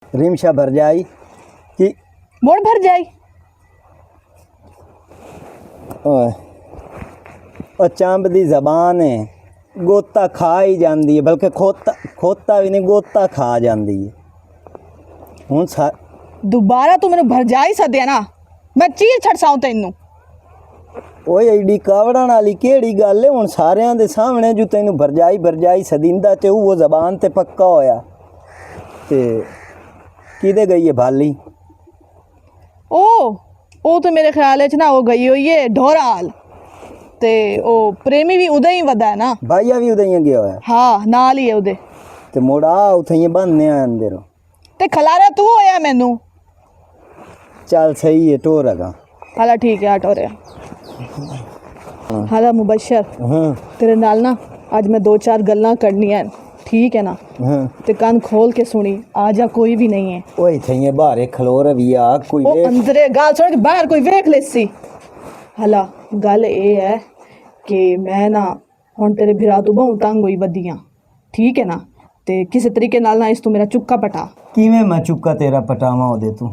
रिमशा भर जाई कि मोड़ भर जाई। ओए ओ चांब दी जबान है, गोता खा ही जाती है, बल्कि खोता भी नहीं, गोता खा जाती है। हूँ दोबारा तू मैंने भर जाई सद्या ना, मैं चीर छड़साऊं तेनू। ओए एडी कावड़न वाली केड़ी गल है? हुण सारियां दे सामने जो तैनू भरजाई सदिंदा ते वो जबान ते पक्का होया ते किदे गई है भाली? ओ तो मेरे ख्याल च ना वो गई हुई है ढोराल ते ओ प्रेमी भी उदे ही वदा है ना। भाईया भी उदे ही गया होया? हाँ नाल ही है उदे। ते मुड़ा उथे बंदने अंदर ते खलारा तू होया मैनू। चल सही है टोर अगा। हाला ठीक है आटो रहा। हाला मुबशर हाँ तेरे नाल ना आज मैं 2-4 गल्लां करनी है, ठीक है ना? हाँ ते कान खोल के सुनी, आजा कोई भी नहीं है। ओए थे बाहर खलो रही आ कोई ओ अंदरे गाल सुन के बाहर कोई वेख लेसी। हाला गल ये है कि मैं ना हुण तेरे भिरा तो बहुत तंग हुई बदियां, ठीक है ना? ते किसी तरीके नाल ना इस तू मेरा चुक्का पटा। किवें मैं चुक्का तेरा पटावा ओदे तू?